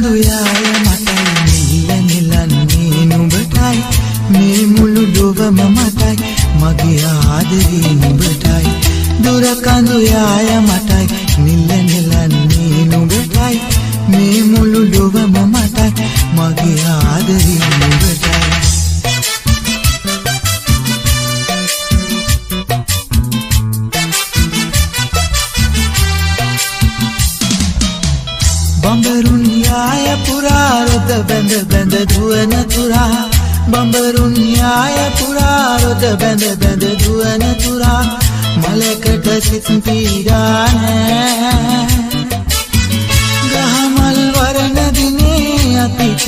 කඳු යාය මටයි නිලන්නේ නුඹටයි මේ මුළු ලොවම මටයි මගේ ආදරේ නුඹටයි දුර කඳු යාය මටයි නිලන්නේ නුඹටයි මේ මුළු ලොවම මටයි මගේ ආදරේ නුඹටයි බඹරුන් යාය පුරා රොද බැඳ බැඳ දුවන තුරා බඹරුන් යාය පුරා රොද බැඳ බැඳ දුවන තුරා මලකට සිත් පීඩා නෑ ගහමල් වරණ දිනේ අපිට